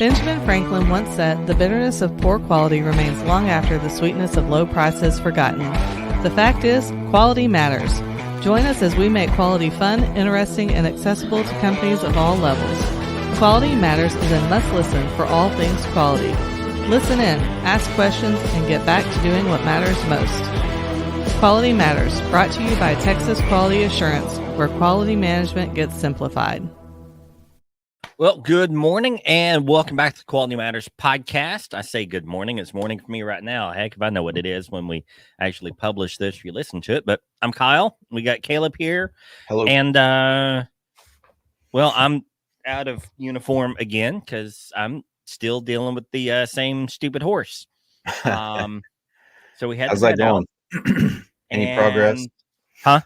Benjamin Franklin once said, "The bitterness of poor quality remains long after the sweetness of low price is forgotten." The fact is, quality matters. Join us as we make quality fun, interesting, and accessible to companies of all levels. Quality Matters is a must-listen for all things quality. Listen in, ask questions, and get back to doing what matters most. Quality Matters, brought to you by Texas Quality Assurance, where quality management gets simplified. Well, good morning and welcome back to the Quality Matters podcast. I say good morning. It's morning for me right now. Heck, if I know what it is when we actually publish this, you listen to it. But I'm Kyle. We got Caleb here. Hello. And, well, I'm out of uniform again because I'm still dealing with the same stupid horse. So we had How's that going? Any progress? Huh?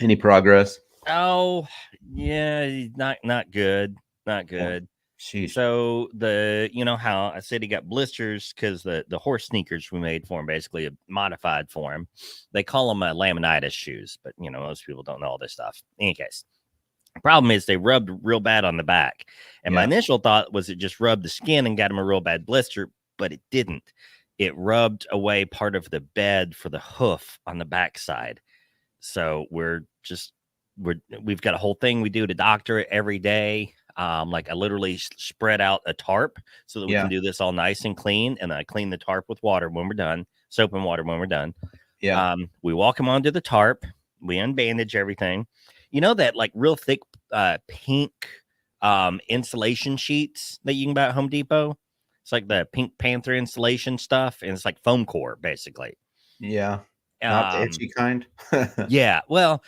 Any progress? Oh, yeah, not good. Not good. Sheesh. So you know how I said he got blisters because the horse sneakers we made for him, basically modified for him. They call them laminitis shoes, but you know, most people don't know all this stuff. In any case, the problem is they rubbed real bad on the back. And my initial thought was it just rubbed the skin and got him a real bad blister, but it didn't. It rubbed away part of the bed for the hoof on the backside. So we've got a whole thing we do to doctor it every day. Like I literally spread out a tarp so that we can do this all nice and clean. And I clean the tarp with water when we're done, soap and water when we're done. Yeah. We walk him onto the tarp. We unbandage everything. You know that like real thick pink insulation sheets that you can buy at Home Depot? It's like the Pink Panther insulation stuff. And it's like foam core, basically. Yeah. Not the itchy kind. Yeah. Well,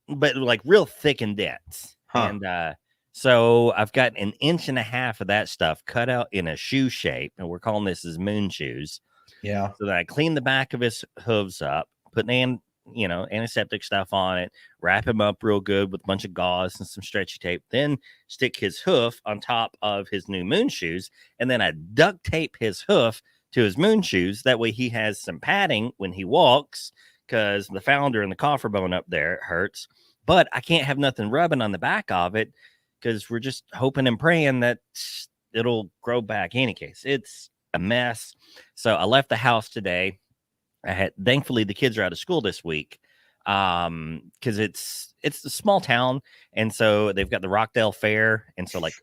but like real thick and dense. Huh. And so I've got 1.5 inches of that stuff cut out in a shoe shape, and we're calling this his moon shoes. Yeah. So that I clean the back of his hooves up, put antiseptic stuff on it, wrap him up real good with a bunch of gauze and some stretchy tape, then stick his hoof on top of his new moon shoes, and then I duct tape his hoof to his moon shoes. That way he has some padding when he walks, because the founder and the coffer bone up there hurts. But I can't have nothing rubbing on the back of it, because we're just hoping and praying that it'll grow back. In any case, it's a mess. So I left the house today. Thankfully the kids are out of school this week, because it's a small town, and so they've got the Rockdale Fair, and so like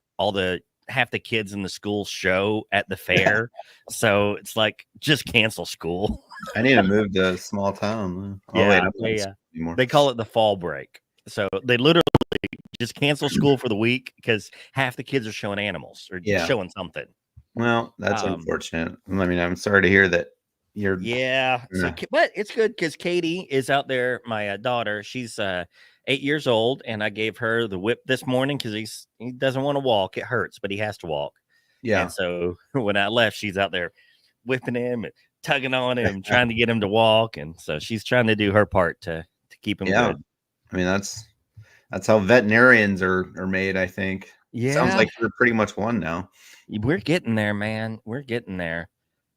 half the kids in the school show at the fair. So it's like, just cancel school. I need to move to a small town. They call it the fall break. So they literally just cancel school for the week because half the kids are showing animals or showing something. Well, that's unfortunate. I mean, I'm sorry to hear that you're. Yeah. So, but it's good because Katie is out there. My daughter, she's 8 years old, and I gave her the whip this morning because he doesn't want to walk. It hurts, but he has to walk. Yeah. And so when I left, she's out there whipping him and tugging on him, trying to get him to walk. And so she's trying to do her part to keep him good. I mean, that's how veterinarians are made, I think. Yeah. Sounds like you're pretty much one now. We're getting there, man. We're getting there.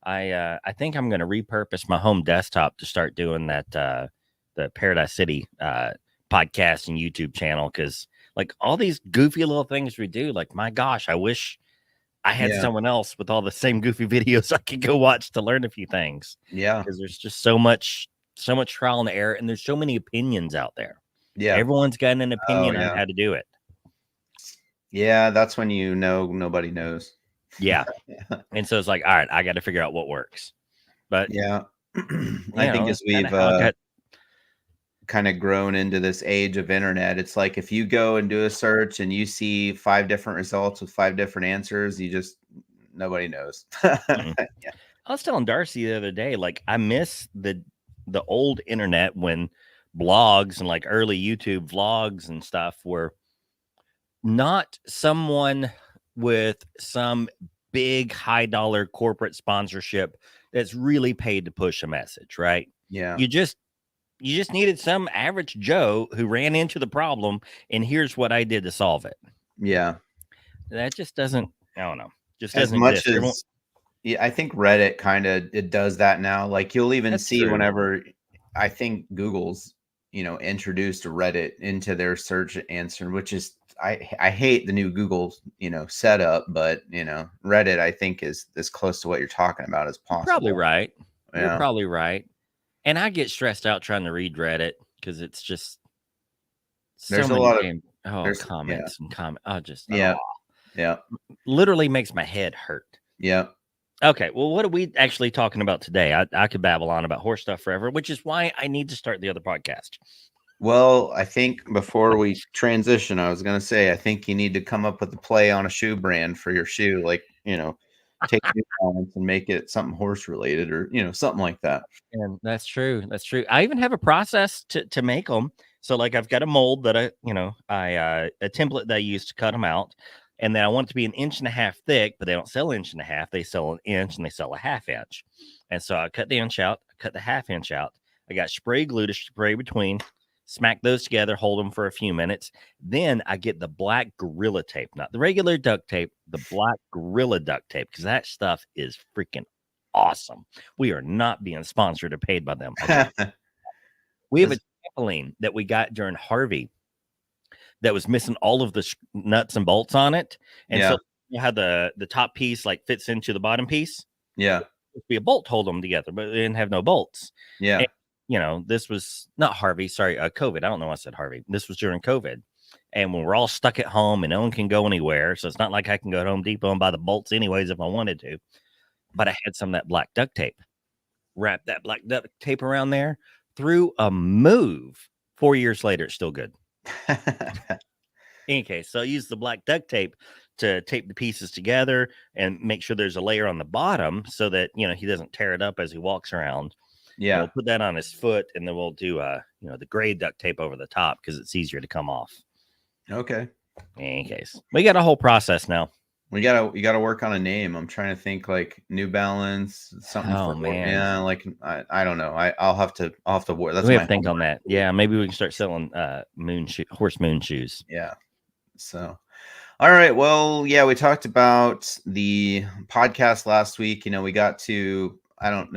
I think I'm going to repurpose my home desktop to start doing that, the Paradise City podcast and YouTube channel, because like all these goofy little things we do, like, my gosh, I wish I had someone else with all the same goofy videos I could go watch to learn a few things. Yeah. Because there's just so much trial and error, and there's so many opinions out there. Yeah. Everyone's got an opinion on how to do it. Yeah, that's when you know nobody knows. Yeah. And so it's like, all right, I got to figure out what works. But yeah, I think as we've kind of grown into this age of internet, it's like if you go and do a search and you see 5 different results with 5 different answers, nobody knows. I was telling Darcy the other day, like, I miss the old internet when blogs and like early YouTube vlogs and stuff were not someone with some big high dollar corporate sponsorship that's really paid to push a message, right? Yeah. You just needed some average Joe who ran into the problem, and here's what I did to solve it. Yeah. That just doesn't, I don't know. Just as doesn't much exist. Yeah, I think Reddit it does that now. Like you'll even see whenever I think Google's, introduced Reddit into their search answer, which is I hate the new Google, setup, but Reddit I think is as close to what you're talking about as possible. You're probably right. You're probably right. And I get stressed out trying to read Reddit because it's just there's a lot of comments and comments. Yeah. Literally makes my head hurt. Yeah. Okay. Well, what are we actually talking about today? I could babble on about horse stuff forever, which is why I need to start the other podcast. Well, I think before we transition, I was going to say, I think you need to come up with a play on a shoe brand for your shoe. Like, take New Balance and make it something horse related or, something like that. And that's true. That's true. I even have a process to make them. So like I've got a mold that a template that I use to cut them out. And then I want it to be 1.5 inches thick, but they don't sell 1.5 inches. They sell 1 inch and they sell 1/2 inch. And so I cut the inch out, I cut the 1/2 inch out. I got spray glue to spray between, smack those together, hold them for a few minutes. Then I get the black Gorilla tape, not the regular duct tape, the black Gorilla duct tape, because that stuff is freaking awesome. We are not being sponsored or paid by them. We have a trampoline that we got during Harvey that was missing all of the nuts and bolts on it. And so you had the top piece like fits into the bottom piece. Yeah. It'd be a bolt hold them together, but it didn't have no bolts. Yeah. And, this was not Harvey, sorry, COVID. I don't know why I said Harvey. This was during COVID. And when we're all stuck at home and no one can go anywhere, so it's not like I can go to Home Depot and buy the bolts anyways if I wanted to. But I had some of that black duct tape. Wrap that black duct tape around there. Through a move. 4 years later, it's still good. In case, so I use the black duct tape to tape the pieces together and make sure there's a layer on the bottom so that he doesn't tear it up as he walks around. Yeah, we'll put that on his foot, and then we'll do the gray duct tape over the top because it's easier to come off. Okay. In case, we got a whole process now. You gotta work on a name. I'm trying to think like New Balance, something. Oh man, yeah, like I don't know. I'll have to work. We have to think on that. Yeah, maybe we can start selling horse moon shoes. Yeah. So, all right. Well, yeah, we talked about the podcast last week. We got to I don't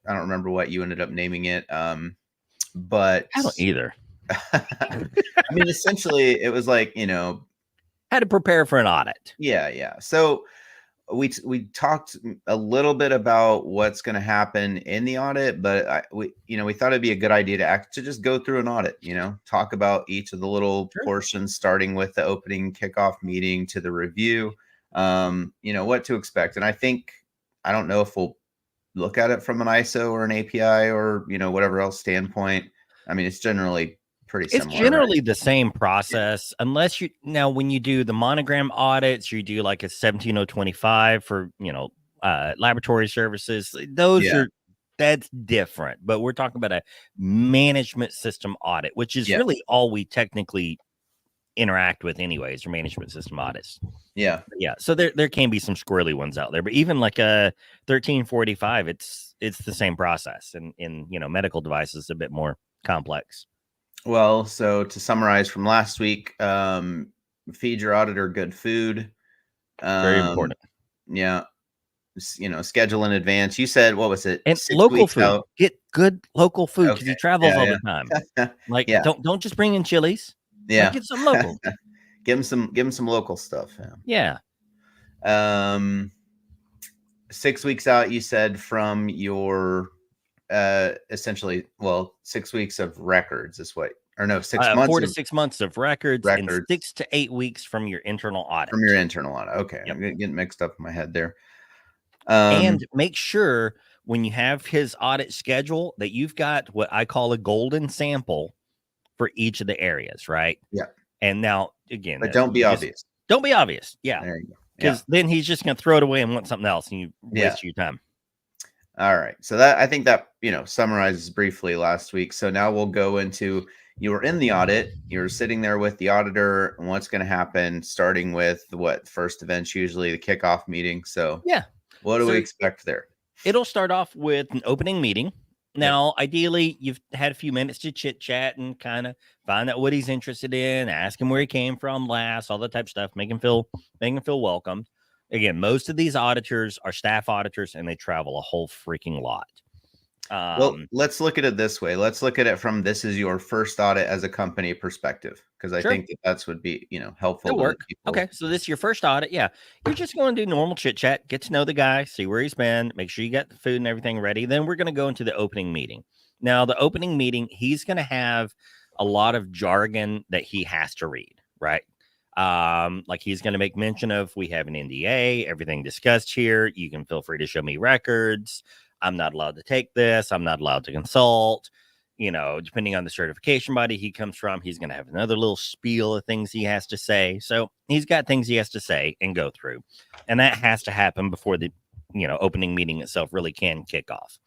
remember what you ended up naming it. But I don't either. I mean, essentially, it was like had to prepare for an audit. Yeah. So we talked a little bit about what's going to happen in the audit, but we thought it'd be a good idea to just go through an audit, talk about each of the little portions, starting with the opening kickoff meeting to the review, what to expect. And I don't know if we'll look at it from an ISO or an API or, whatever else standpoint. I mean, it's generally pretty similar. It's generally the same process, unless when you do the monogram audits, you do like a 17025 for laboratory services. That's different. But we're talking about a management system audit, which is really all we technically interact with anyways, or management system audits. Yeah. So there can be some squirrely ones out there, but even like a 1345, it's the same process. And in medical devices, a bit more complex. Well, so to summarize from last week, feed your auditor good food. Very important. Yeah. Schedule in advance. You said, what was it? And local food. Out. Get good local food because he travels all the time. Like, don't just bring in Chili's. Yeah. Get some local. Give him some local stuff. Yeah. 6 weeks out, you said, from your essentially 6 weeks of records is what, or no, 6 months, 4 to 6 months of records, and 6 to 8 weeks from your internal audit. Okay. Yep. I'm getting mixed up in my head there. And make sure when you have his audit schedule that you've got what I call a golden sample for each of the areas, right? Yeah. And now again, but don't be obvious. Don't be obvious. Yeah. There you go. Because then he's just going to throw it away and want something else, and you waste your time. All right. So I think that, summarizes briefly last week. So now we'll go into, you were in the audit, you're sitting there with the auditor, and what's going to happen, starting with first event's usually the kickoff meeting. So what do we expect there? It'll start off with an opening meeting. Now, ideally, you've had a few minutes to chit chat and kind of find out what he's interested in, ask him where he came from last, all that type of stuff, make him feel welcome. Again, most of these auditors are staff auditors and they travel a whole freaking lot. Well, let's look at it this way. Let's look at it from this is your first audit as a company perspective, because I think that's would be, helpful to work. people. Okay, so this is your first audit. Yeah, you're just going to do normal chit chat, get to know the guy, see where he's been, make sure you got the food and everything ready. Then we're going to go into the opening meeting. Now, the opening meeting, he's going to have a lot of jargon that he has to read, right? Like he's going to make mention of, we have an NDA, everything discussed here. You can feel free to show me records. I'm not allowed to take this. I'm not allowed to consult. Depending on the certification body he comes from, he's going to have another little spiel of things he has to say. So he's got things he has to say and go through. And that has to happen before the, opening meeting itself really can kick off.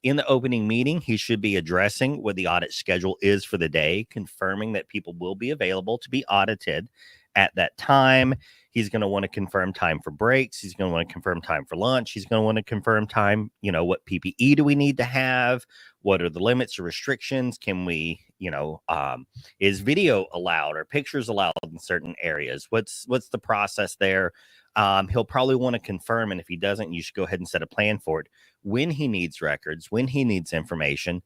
In the opening meeting, he should be addressing what the audit schedule is for the day, confirming that people will be available to be audited at that time. He's going to want to confirm time for breaks. He's going to want to confirm time for lunch. He's going to want to confirm time, what PPE do we need to have? What are the limits or restrictions? Can we, is video allowed or pictures allowed in certain areas? What's the process there? He'll probably want to confirm, and if he doesn't, you should go ahead and set a plan for it. When he needs records, when he needs information,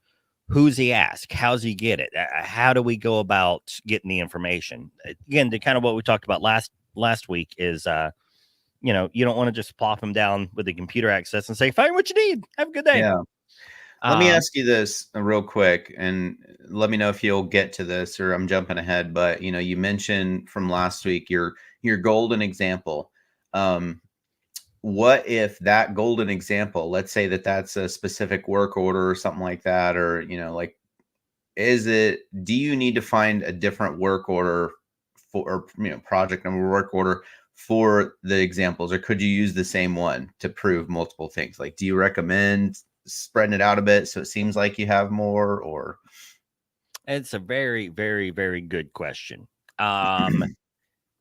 who's he ask? How's he get it? How do we go about getting the information? Again, to kind of what we talked about last week is, you don't want to just plop him down with the computer access and say, find what you need. Have a good day. Yeah. Let me ask you this real quick, and let me know if you'll get to this or I'm jumping ahead. But, you mentioned from last week your golden example. What if that golden example, let's say that's a specific work order or something like that, or, do you need to find a different work order for, project number, work order for the examples, or could you use the same one to prove multiple things? Like, do you recommend spreading it out a bit so it seems like you have more? Or it's a very, very, very good question.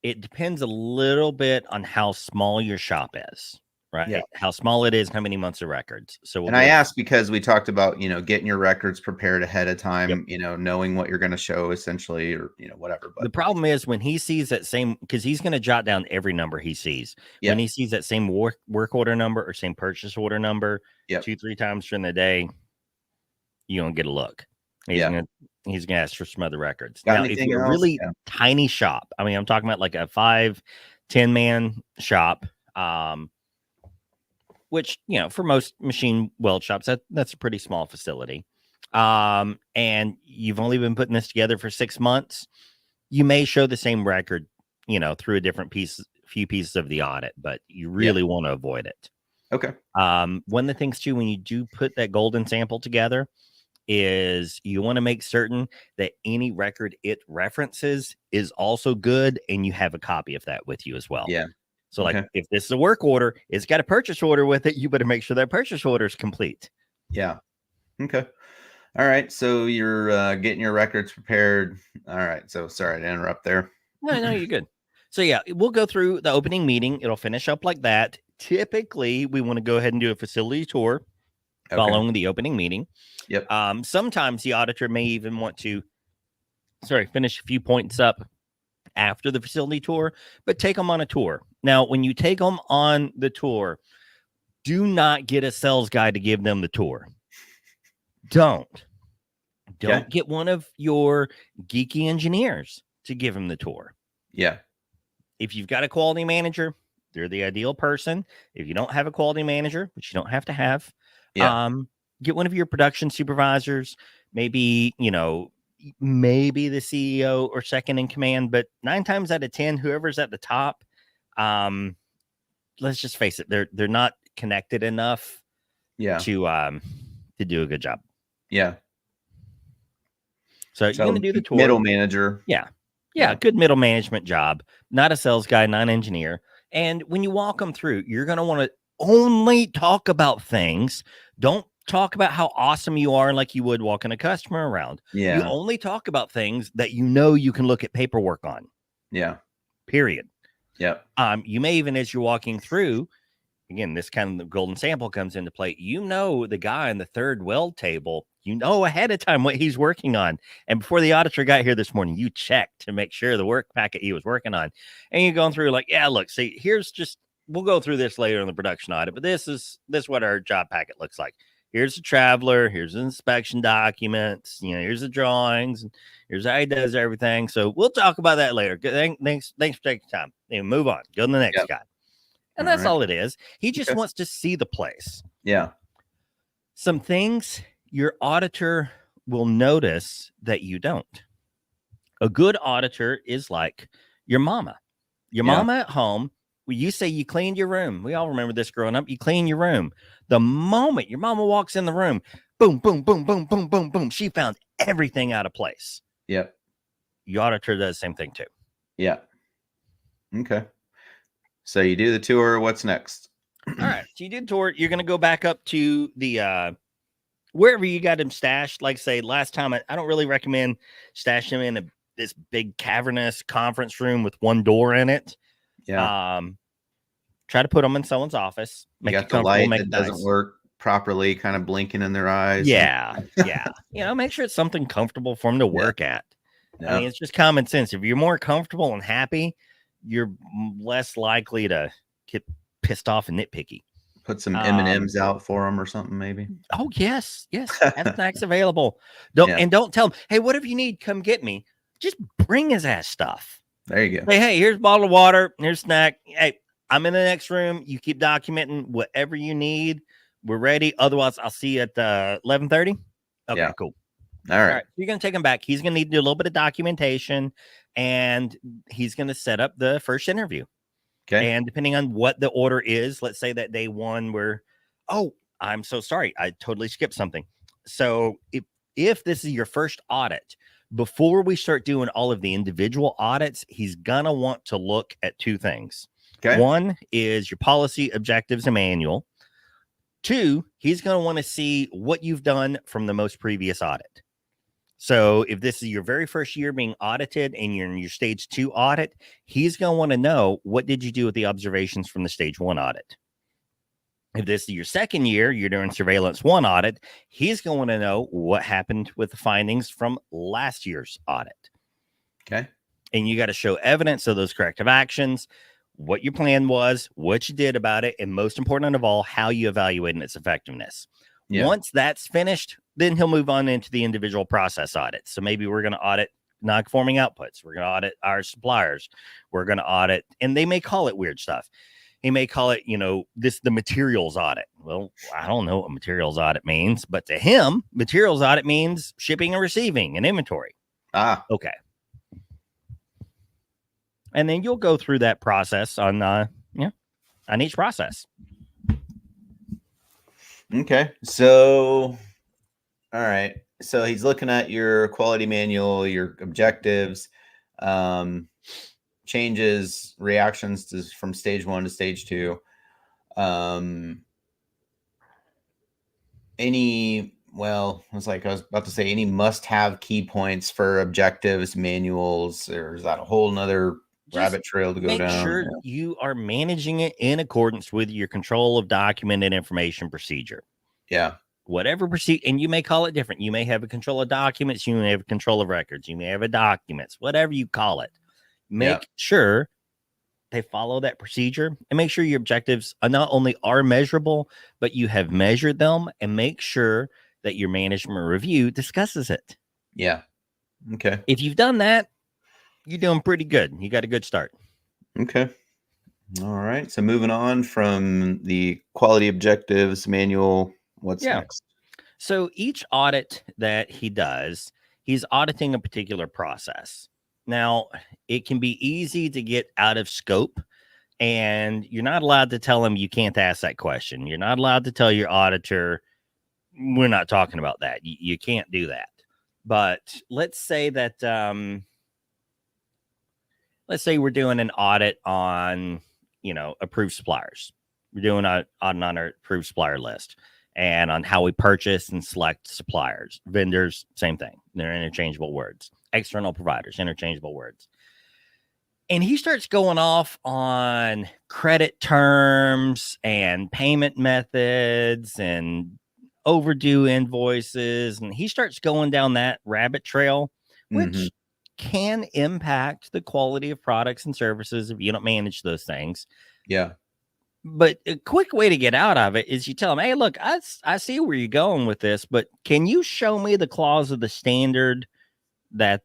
It depends a little bit on how small your shop is, right? Yeah. How small it is, how many months of records. So I asked because we talked about, getting your records prepared ahead of time, knowing what you're going to show essentially, or, whatever. But the problem is when he sees that same, because he's going to jot down every number he sees. Yeah. When he sees that same work order number or same purchase order number 2-3 times during the day, you don't get a look. He's going to ask for some other records. Now, if you're a really tiny shop, I mean, I'm talking about like a 5-10 man shop, which, for most machine weld shops, that's a pretty small facility. And you've only been putting this together for 6 months. You may show the same record, through a different few pieces of the audit, but you really want to avoid it. Okay. One of the things too, when you do put that golden sample together, is you want to make certain that any record it references is also good, and you have a copy of that with you as well. Yeah. So like if this is a work order, it's got a purchase order with it, you better make sure that purchase order is complete. Yeah. Okay. All right. So you're getting your records prepared. All right. So sorry to interrupt there. No, you're good. So yeah, we'll go through the opening meeting. It'll finish up like that. Typically, we want to go ahead and do a facility tour following the opening meeting. Yep. Sometimes the auditor may even want to, finish a few points up after the facility tour, but take them on a tour. Now, when you take them on the tour, do not get a sales guy to give them the tour. Don't get one of your geeky engineers to give them the tour. Yeah. If you've got a quality manager, they're the ideal person. If you don't have a quality manager, which you don't have to have, get one of your production supervisors, maybe the CEO or second in command, but 9 times out of 10, whoever's at the top, let's just face it, they're not connected enough to do a good job. Yeah. So you're going to do the tour. Middle manager. Yeah. Good middle management job. Not a sales guy, not an engineer. And when you walk them through, you're going to want to only talk about things. Don't talk about how awesome you are like you would walking a customer around. Yeah. You only talk about things that you can look at paperwork on. Yeah. Period. Yeah. You may even, as you're walking through, again, this kind of the golden sample comes into play. The guy in the third weld table, ahead of time what he's working on. And before the auditor got here this morning, you checked to make sure the work packet he was working on. And you're going through like, look, see, we'll go through this later in the production audit, but this is what our job packet looks like. here's the traveler, here's the inspection documents, here's the drawings, here's how he does everything. So we'll talk about that later. Thanks for taking time. Move on. Go to the next guy. And that's all it is. He just wants to see the place. Yeah. Some things your auditor will notice that you don't. A good auditor is like your mama. Your mama at home, when you say you cleaned your room, we all remember this growing up, you clean your room. The moment your mama walks in the room, boom, boom, boom, boom, boom, boom, boom, she found everything out of place. Yep. Your auditor does the same thing too. Yeah. Okay. So you do the tour. What's next? All right. So you did the tour. You're going to go back up to the wherever you got him stashed. Like say last time, I don't really recommend stashing him in this big cavernous conference room with one door in it. Yeah. Try to put them in someone's office. Make you got the light that doesn't work properly, kind of blinking in their eyes. Yeah. Yeah. Make sure it's something comfortable for them to work at. I mean, it's just common sense. If you're more comfortable and happy, you're less likely to get pissed off and nitpicky. Put some M&Ms out for them or something, maybe. Oh, yes. Have snacks available. Don't tell them, hey, whatever you need, come get me. Just bring his ass stuff. There you go. Say, hey, here's a bottle of water. Here's a snack. Hey, I'm in the next room. You keep documenting whatever you need. We're ready. Otherwise, I'll see you at 11:30. Okay, cool. All right. You're going to take him back. He's going to need to do a little bit of documentation, and he's going to set up the first interview. Okay. And depending on what the order is, let's say that day one where, oh, I'm so sorry, I totally skipped something. So if this is your first audit, before we start doing all of the individual audits, he's going to want to look at two things. Okay. One is your policy, objectives, and manual. Two, he's going to want to see what you've done from the most previous audit. So if this is your very first year being audited and you're in your stage 2 audit, he's going to want to know, what did you do with the observations from the stage 1 audit? If this is your second year, you're doing surveillance 1 audit, he's going to want to know what happened with the findings from last year's audit. Okay. And you got to show evidence of those corrective actions, what your plan was, what you did about it, and most important of all, how you evaluated its effectiveness. Yeah. Once that's finished, then he'll move on into the individual process audits. So maybe we're going to audit non-conforming outputs. We're going to audit our suppliers. We're going to audit, and they may call it weird stuff. He may call it, the materials audit. Well, I don't know what materials audit means, but to him, materials audit means shipping and receiving and inventory. Okay. And then you'll go through that process on each process. Okay. So, all right. So he's looking at your quality manual, your objectives, changes, reactions from stage 1 to stage 2. I was about to say any must-have key points for objectives, manuals, or is that a whole nother rabbit trail to go down? Make sure you are managing it in accordance with your control of documented information procedure. Yeah. Whatever procedure, and you may call it different. You may have a control of documents. You may have a control of records. You may have a documents, whatever you call it. Make sure they follow that procedure, and make sure your objectives are not only are measurable, but you have measured them, and make sure that your management review discusses it. Yeah. Okay. If you've done that, you're doing pretty good. You got a good start. Okay. All right. So moving on from the quality objectives manual, what's next? So each audit that he does, he's auditing a particular process. Now, it can be easy to get out of scope, and you're not allowed to tell him you can't ask that question. You're not allowed to tell your auditor, we're not talking about that. You can't do that. But let's say that, let's say we're doing an audit on, approved suppliers. We're doing an audit on our approved supplier list and on how we purchase and select suppliers. Vendors, same thing. They're interchangeable words. External providers, interchangeable words. And he starts going off on credit terms and payment methods and overdue invoices. And he starts going down that rabbit trail, which can impact the quality of products and services if you don't manage those things. Yeah. But a quick way to get out of it is you tell them, hey, look, I see where you're going with this, but can you show me the clause of the standard that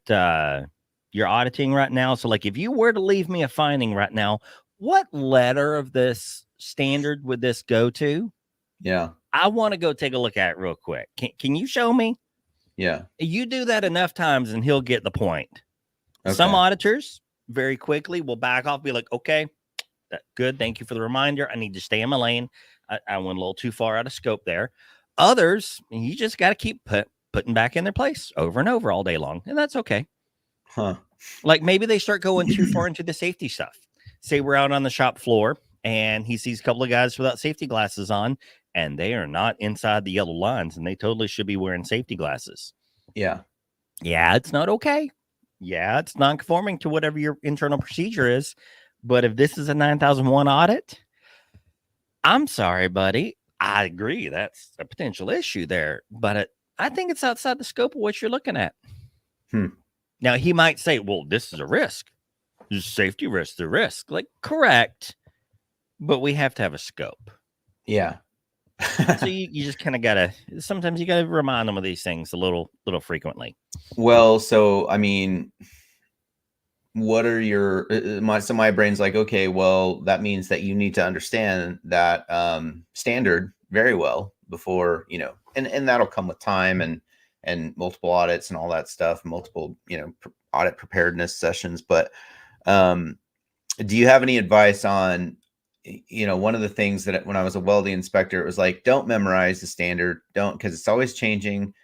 you're auditing right now? So like if you were to leave me a finding right now, what letter of this standard would this go to? Yeah. I want to go take a look at it real quick. Can you show me? Yeah. You do that enough times and he'll get the point. Okay. Some auditors very quickly will back off, be like, okay, good. Thank you for the reminder. I need to stay in my lane. I went a little too far out of scope there. Others, you just got to keep putting back in their place over and over all day long. And that's okay. Huh. Like maybe they start going too far into the safety stuff. Say we're out on the shop floor and he sees a couple of guys without safety glasses on and they are not inside the yellow lines and they totally should be wearing safety glasses. Yeah. Yeah, it's not okay. Yeah, it's non-conforming to whatever your internal procedure is. But if this is a 9001 audit, I'm sorry, buddy. I agree. That's a potential issue there. But I think it's outside the scope of what you're looking at. Now, he might say, well, this is a risk. There's safety risk, the risk. Like, correct. But we have to have a scope. Yeah. So you just kind of got to, sometimes you got to remind them of these things a little frequently. Well, so, I mean, what are your, my brain's like, okay, well, that means that you need to understand that standard very well before, and that'll come with time and multiple audits and all that stuff, multiple, audit preparedness sessions. But do you have any advice on, one of the things that when I was a welding inspector, it was like, don't memorize the standard, because it's always changing,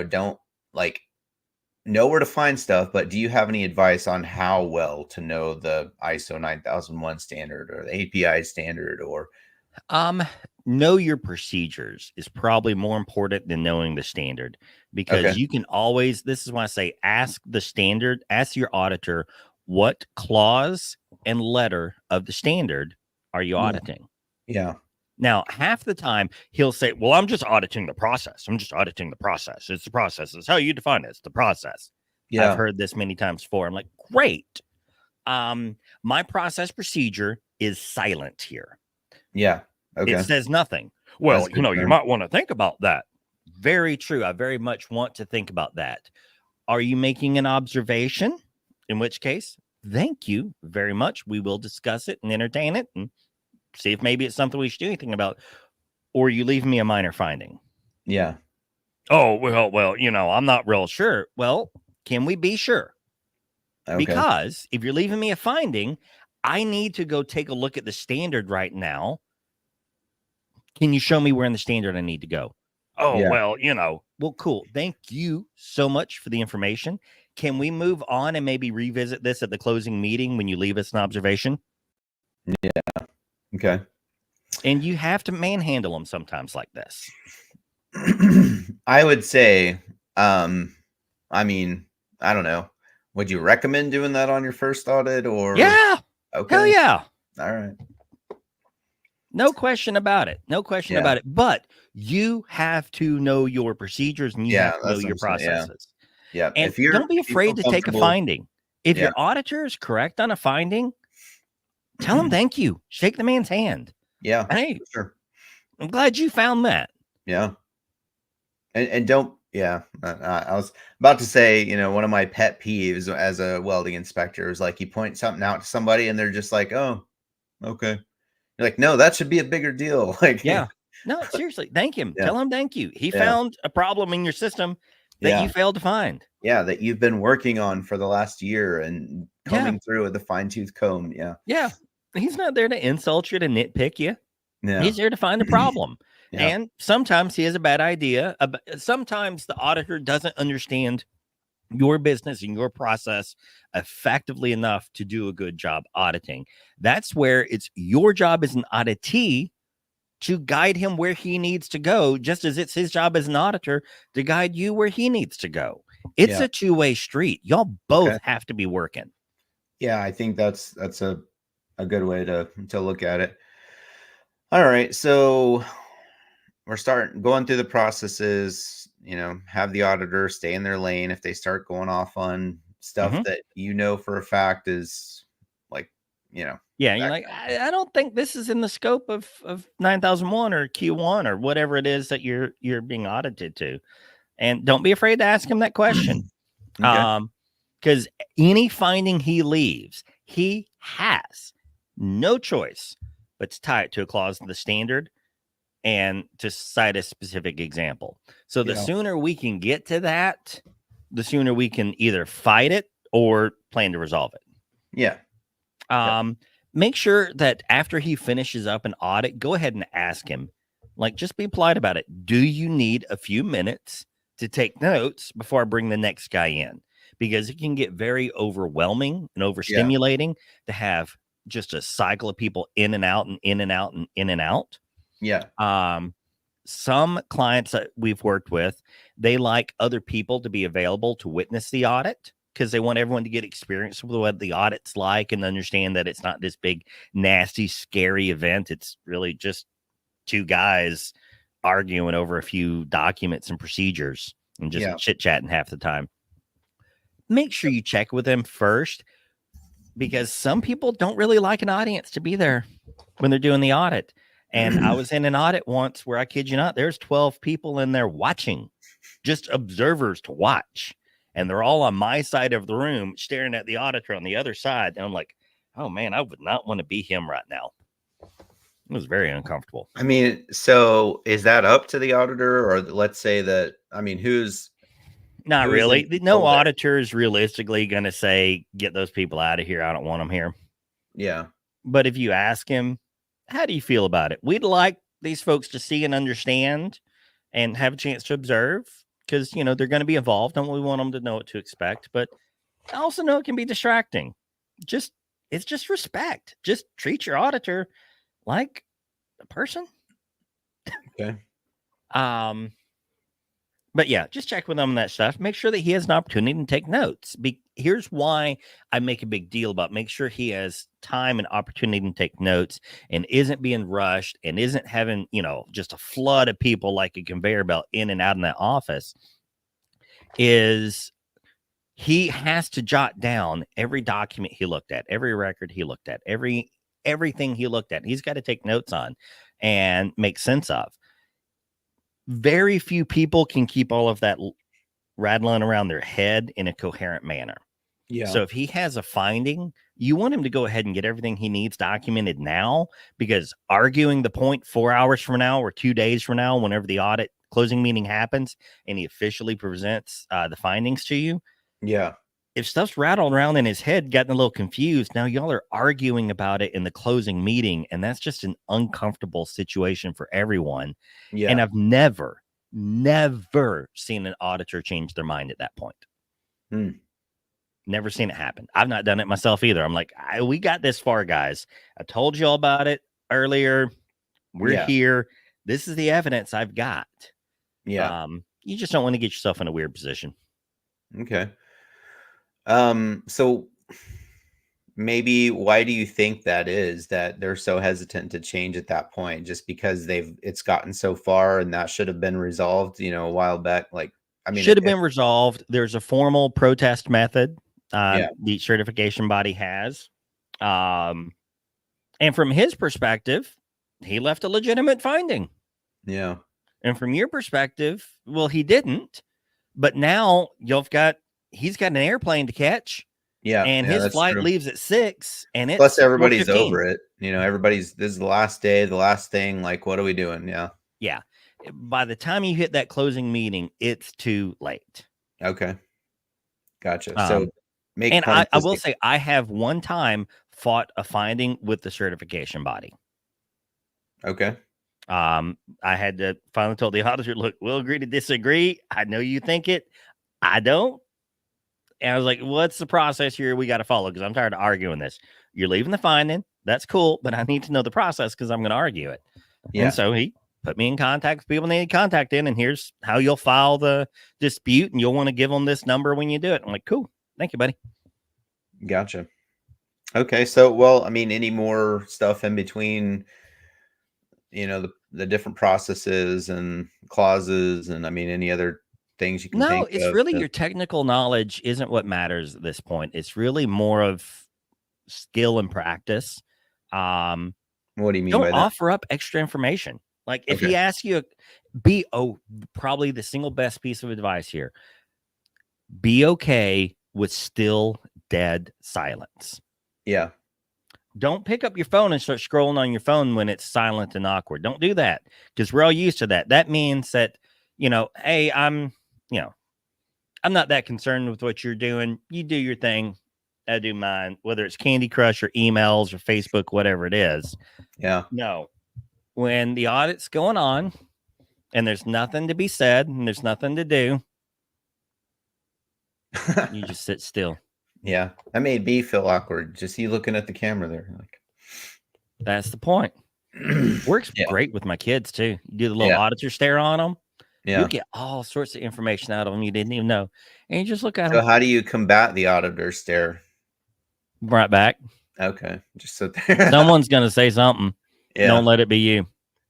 don't like know where to find stuff. But do you have any advice on how well to know the ISO 9001 standard or the API standard or? Know your procedures is probably more important than knowing the standard, because you can always, this is why I say, ask the standard, ask your auditor, what clause and letter of the standard are you auditing? Yeah. Now, half the time he'll say, well, I'm just auditing the process. I'm just auditing the process. It's the process. It's how you define it. It's the process. Yeah. I've heard this many times before. I'm like, great. My process procedure is silent here. Yeah. Okay. It says nothing. Well, you might want to think about that. Very true. I very much want to think about that. Are you making an observation? In which case, thank you very much. We will discuss it and entertain it and see if maybe it's something we should do anything about. Or you leave me a minor finding. Yeah. Oh, well, I'm not real sure. Well, can we be sure? Okay. Because if you're leaving me a finding, I need to go take a look at the standard right now. Can you show me where in the standard I need to go? Oh, yeah. Well, cool. Thank you so much for the information. Can we move on and maybe revisit this at the closing meeting when you leave us an observation? Yeah. Okay. And you have to manhandle them sometimes like this. I would say, I don't know. Would you recommend doing that on your first audit or? Yeah. Okay. Hell yeah. All right. No question about it. No question about it. But you have to know your procedures and you have to know your processes. Yeah. And don't be afraid to take a finding. If your auditor is correct on a finding, tell him thank you. Shake the man's hand. Yeah. Hey, sure. I'm glad you found that. Yeah. And don't, I was about to say, one of my pet peeves as a welding inspector is like you point something out to somebody and they're just like, oh, okay. You're like, no, that should be a bigger deal. Like, yeah. No, seriously. Thank him. Tell him thank you. He found a problem in your system that you failed to find. Yeah, that you've been working on for the last year and combing through with a fine-tooth comb. Yeah. Yeah. He's not there to insult you, to nitpick you. Yeah. He's there to find a problem. And sometimes he has a bad idea. Sometimes the auditor doesn't understand your business and your process effectively enough to do a good job auditing. That's where it's your job as an auditee to guide him where he needs to go, just as it's his job as an auditor to guide you where he needs to go. It's a two-way street. Y'all both have to be working. Yeah, I think that's a good way to look at it. All right, so we're going through the processes, have the auditor stay in their lane if they start going off on stuff that for a fact is like, Yeah, you're like, I don't think this is in the scope of 9001 or Q1 or whatever it is that you're being audited to. And don't be afraid to ask him that question. Okay. Because any finding he leaves, he has no choice but to tie it to a clause of the standard and to cite a specific example. So the sooner we can get to that, the sooner we can either fight it or plan to resolve it. Yeah. Make sure that after he finishes up an audit, go ahead and ask him, like, just be polite about it. Do you need a few minutes to take notes before I bring the next guy in? Because it can get very overwhelming and overstimulating to have just a cycle of people in and out and in and out and in and out. Yeah. Some clients that we've worked with, they like other people to be available to witness the audit because they want everyone to get experience with what the audit's like and understand that it's not this big, nasty, scary event. It's really just two guys arguing over a few documents and procedures and just chit-chatting half the time. Make sure you check with them first, because some people don't really like an audience to be there when they're doing the audit. And I was in an audit once where, I kid you not, there's 12 people in there watching, just observers to watch. And they're all on my side of the room staring at the auditor on the other side. And I'm like, oh man, I would not want to be him right now. It was very uncomfortable. I mean, so is that up to the auditor, or let's say that, I mean, who's not really? No auditor is realistically going to say, get those people out of here. I don't want them here. Yeah. But if you ask him, how do you feel about it? We'd like these folks to see and understand and have a chance to observe, because, you know, they're going to be involved and we want them to know what to expect. But I also know it can be distracting. It's just respect. Just treat your auditor like a person. Okay. But yeah, just check with him on that stuff. Make sure that he has an opportunity to take notes. Here's why I make a big deal about make sure he has time and opportunity to take notes and isn't being rushed and isn't having, you know, just a flood of people like a conveyor belt in and out in that office. Is he has to jot down every document he looked at, every record he looked at, everything he looked at. He's got to take notes on and make sense of. Very few people can keep all of that rattling around their head in a coherent manner. Yeah. So if he has a finding, you want him to go ahead and get everything he needs documented now, because arguing the point 4 hours from now or 2 days from now, whenever the audit closing meeting happens and he officially presents the findings to you. Yeah. If stuff's rattled around in his head, gotten a little confused, now y'all are arguing about it in the closing meeting, and that's just an uncomfortable situation for everyone. Yeah. And I've never seen an auditor change their mind at that point. Never seen it happen. I've not done it myself either. I'm like, we got this far, guys. I told you all about it earlier. We're here. This is the evidence I've got. Yeah. You just don't want to get yourself in a weird position. Okay. So maybe why do you think that is, that they're so hesitant to change at that point? Just because it's gotten so far and that should have been resolved, you know, a while back. Like, I mean, should have been resolved. There's a formal protest method the certification body has. And from his perspective, he left a legitimate finding. Yeah. And from your perspective, well, he didn't. But now he's got an airplane to catch. Yeah. And his flight leaves at 6. And it's plus everybody's over it. You know, this is the last day, the last thing. Like, what are we doing? Yeah. Yeah. By the time you hit that closing meeting, it's too late. Okay. Gotcha. So I will say, I have one time fought a finding with the certification body. Okay. I had to finally told the auditor, look, we'll agree to disagree. I know you think it. I don't. And I was like, what's the process here we got to follow? Because I'm tired of arguing this. You're leaving the finding. That's cool. But I need to know the process because I'm going to argue it. Yeah. And so he put me in contact with people they need contact in. And here's how you'll file the dispute. And you'll want to give them this number when you do it. I'm like, cool. Thank you, buddy. Gotcha. Okay. So, well, I mean, any more stuff in between, you know, the different processes and clauses, and I mean, any other things you can think of? No, it's really your technical knowledge isn't what matters at this point. It's really more of skill and practice. What do you mean don't by that? offer up extra information. Like if he asks you, probably the single best piece of advice here, be okay with still dead silence. Yeah. Don't pick up your phone and start scrolling on your phone when it's silent and awkward. Don't do that, because we're all used to that. That means that, hey, I'm not that concerned with what you're doing. You do your thing. I do mine, whether it's Candy Crush or emails or Facebook, whatever it is. Yeah. No, when the audit's going on and there's nothing to be said and there's nothing to do, you just sit still. Yeah. That made me feel awkward. Just you looking at the camera there. Like, that's the point. Works great with my kids too. You do the little auditor stare on them. Yeah. You get all sorts of information out of them you didn't even know. And you just look at them. So how do you combat the auditor stare? Right back. Okay. Just sit there. Someone's going to say something. Yeah. Don't let it be you.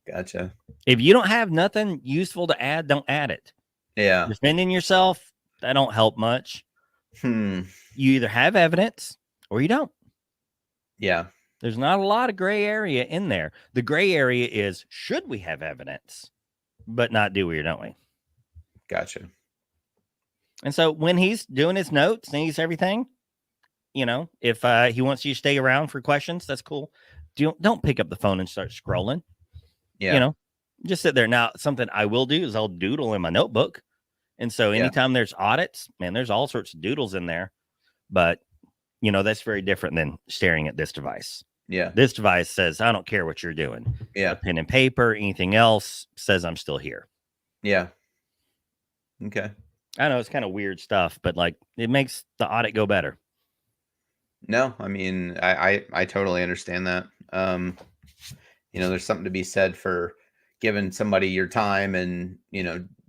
Gotcha. If you don't have nothing useful to add, don't add it. Yeah. Defending yourself, that don't help much. You either have evidence or you don't. Yeah. There's not a lot of gray area in there. The gray area is, should we have evidence, but not do we or don't we? Gotcha. And so when he's doing his notes and he's everything, if he wants you to stay around for questions, that's cool. Don't pick up the phone and start scrolling. Yeah. Just sit there. Now, something I will do is I'll doodle in my notebook. And so anytime there's audits, man, there's all sorts of doodles in there. But, that's very different than staring at this device. Yeah. This device says, I don't care what you're doing. Yeah. A pen and paper, anything else says I'm still here. Yeah. Okay. I know it's kind of weird stuff, but it makes the audit go better. No, I mean, I totally understand that. There's something to be said for giving somebody your time and,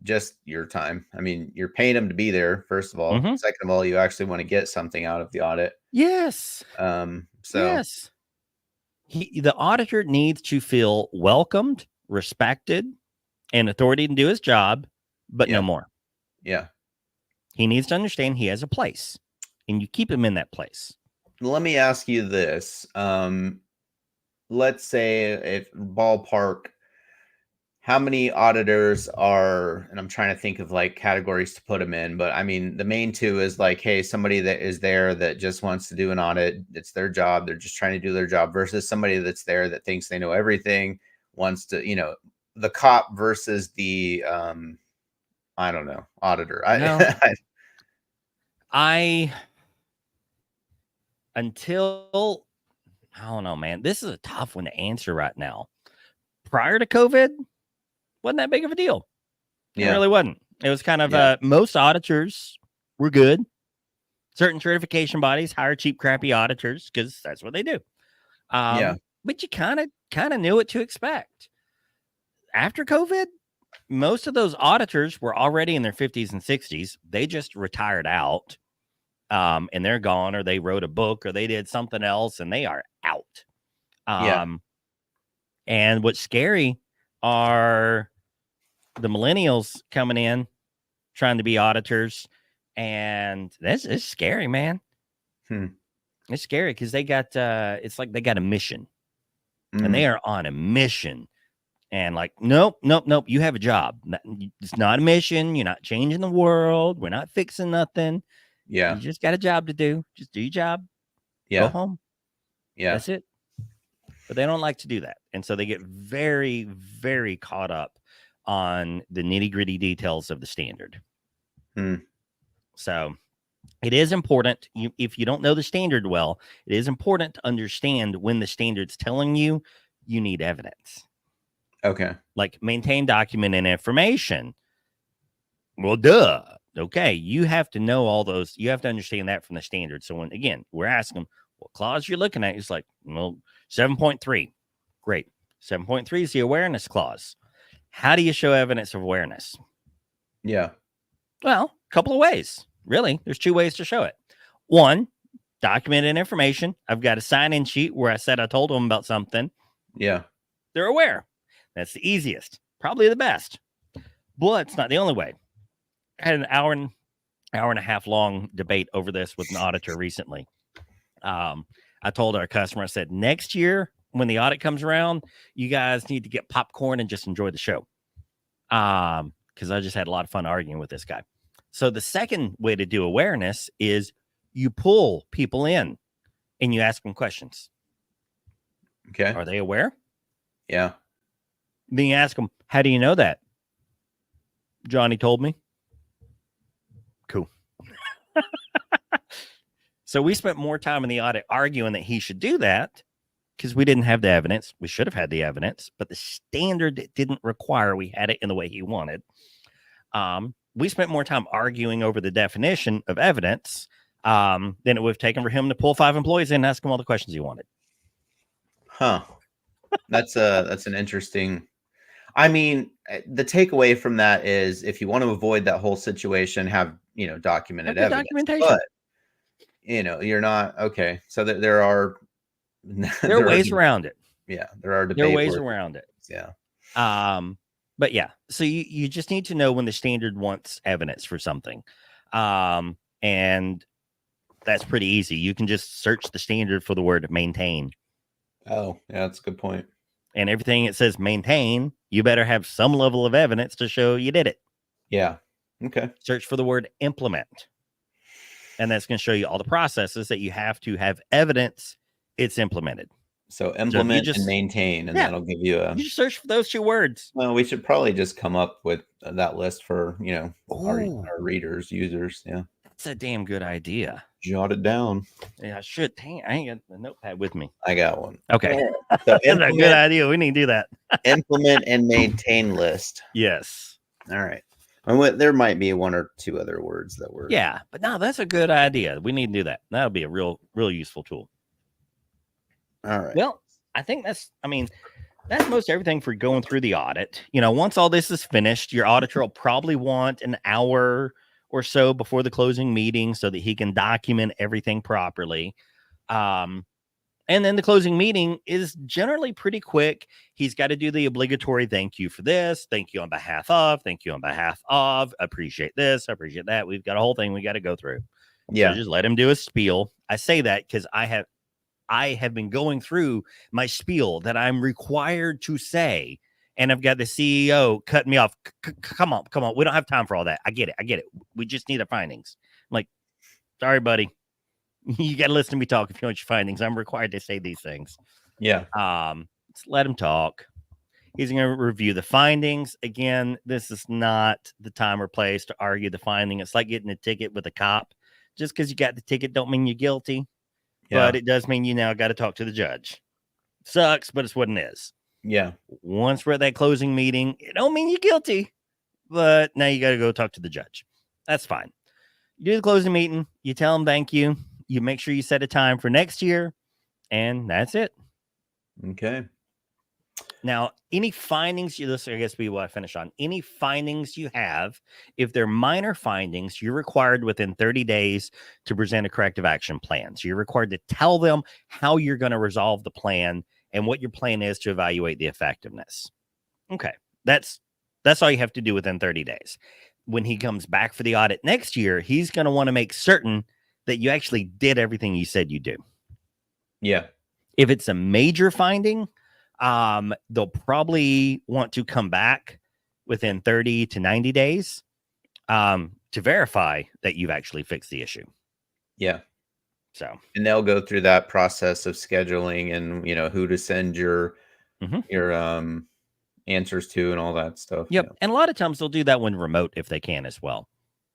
just your time. I mean, you're paying them to be there, first of all. Mm-hmm. Second of all, you actually want to get something out of the audit. Yes. Yes. The auditor needs to feel welcomed, respected, and authority to do his job, but no more. Yeah. He needs to understand he has a place, and you keep him in that place. Let me ask you this. Let's say if ballpark, how many auditors are, and I'm trying to think of categories to put them in, but I mean, the main two is hey, somebody that is there that just wants to do an audit. It's their job. They're just trying to do their job versus somebody that's there that thinks they know everything, wants to, the cop versus the, I don't know, auditor. I don't know, man. This is a tough one to answer right now. Prior to COVID, wasn't that big of a deal. It really wasn't. It was kind of most auditors were good. Certain certification bodies hire cheap, crappy auditors because that's what they do. But you kind of knew what to expect. After COVID, most of those auditors were already in their 50s and 60s. They just retired out. And they're gone, or they wrote a book, or they did something else, and they are out. And what's scary are the millennials coming in, trying to be auditors, and it's scary, man. It's scary because they got it's like they got a mission, and they are on a mission. And nope. You have a job. It's not a mission. You're not changing the world. We're not fixing nothing. Yeah. You just got a job to do. Just do your job. Yeah. Go home. Yeah. That's it. But they don't like to do that. And so they get very, very caught up on the nitty-gritty details of the standard. So it is important. If you don't know the standard well, it is important to understand when the standard's telling you need evidence. Okay. Maintain, document, and information. Well, duh. Okay, you have to know all those. You have to understand that from the standard. So when, again, we're asking them, what clause you're looking at? It's 7.3. Great. 7.3 is the awareness clause. How do you show evidence of awareness? Yeah. Well, a couple of ways. Really, there's two ways to show it. One, documented information. I've got a sign-in sheet where I said I told them about something. Yeah. They're aware. That's the easiest. Probably the best. But it's not the only way. I had an hour and a half long debate over this with an auditor recently. I told our customer, I said, next year, when the audit comes around, you guys need to get popcorn and just enjoy the show. Because I just had a lot of fun arguing with this guy. So the second way to do awareness is you pull people in and you ask them questions. Okay. Are they aware? Yeah. Then you ask them, how do you know that? Johnny told me. Cool. So we spent more time in the audit arguing that he should do that because we didn't have the evidence. We should have had the evidence, but the standard didn't require we had it in the way he wanted. We spent more time arguing over the definition of evidence than it would have taken for him to pull 5 employees in and ask them all the questions he wanted. Huh. That's an interesting. I mean, the takeaway from that is if you want to avoid that whole situation, have, documented evidence. Documentation. But, you're not okay. So there are ways around it. Yeah, there are ways around it. Yeah. But yeah, so you just need to know when the standard wants evidence for something. And that's pretty easy. You can just search the standard for the word maintain. Oh, yeah, that's a good point. And everything it says maintain, you better have some level of evidence to show you did it. Yeah. Okay. Search for the word implement. And that's going to show you all the processes that you have to have evidence it's implemented. So implement and maintain, and that'll give you You just search for those 2 words. Well, we should probably just come up with that list for, our readers, users. Yeah. That's a damn good idea. Jot it down. Yeah, I should. Dang, I ain't got the notepad with me. I got one. Okay. So that's a good idea. We need to do that. Implement and maintain list. Yes. All right. And there might be 1 or 2 other words that were. Yeah, but no, that's a good idea. We need to do that. That'll be a real useful tool. All right. Well, I think that's most everything for going through the audit. Once all this is finished, your auditor will probably want an hour or so before the closing meeting so that he can document everything properly. And then the closing meeting is generally pretty quick. He's got to do the obligatory thank you for this, thank you on behalf of, thank you on behalf of, appreciate this, appreciate that. We've got a whole thing we got to go through. Yeah. So just let him do a spiel. I say that because I have been going through my spiel that I'm required to say, and I've got the CEO cutting me off. Come on. We don't have time for all that. I get it. We just need the findings. I'm like, sorry, buddy. You got to listen to me talk if you want your findings. I'm required to say these things. Yeah. Let's let him talk. He's going to review the findings. Again, this is not the time or place to argue the finding. It's like getting a ticket with a cop. Just because you got the ticket don't mean you're guilty. Yeah. But it does mean you now got to talk to the judge. Sucks, but it's what it is. Yeah. Once we're at that closing meeting, it don't mean you're guilty. But now you got to go talk to the judge. That's fine. You do the closing meeting. You tell them thank you. You make sure you set a time for next year. And that's it. Okay. Now, any findings, this I guess we will finish on. Any findings you have, if they're minor findings, you're required within 30 days to present a corrective action plan. So you're required to tell them how you're going to resolve the plan and what your plan is to evaluate the effectiveness. Okay, that's all you have to do within 30 days. When he comes back for the audit next year, he's going to want to make certain that you actually did everything you said you do. Yeah. If it's a major finding, they'll probably want to come back within 30 to 90 days to verify that you've actually fixed the issue. Yeah. So, and they'll go through that process of scheduling and, who to send your answers to and all that stuff. Yep. Yeah. And a lot of times they'll do that when remote if they can as well.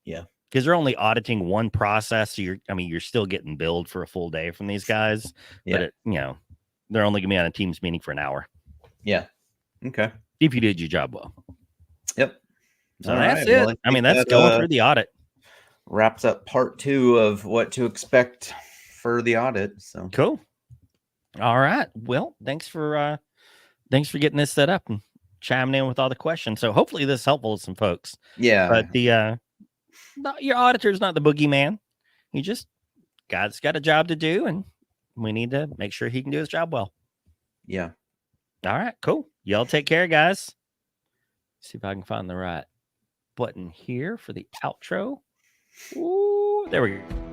Yeah. Because they're only auditing one process. So you're still getting billed for a full day from these guys. Yeah. But, they're only going to be on a Teams meeting for an hour. Yeah. Okay. If you did your job well. Yep. So that's it. Well, that's going through the audit. Wraps up part 2 of what to expect for the audit. So cool. All right. Well, thanks for getting this set up and chiming in with all the questions. So hopefully this is helpful to some folks. Yeah. But your auditor's not the boogeyman. God's got a job to do, and we need to make sure he can do his job well. Yeah. All right, cool. Y'all take care, guys. See if I can find the right button here for the outro. Ooh, there we go.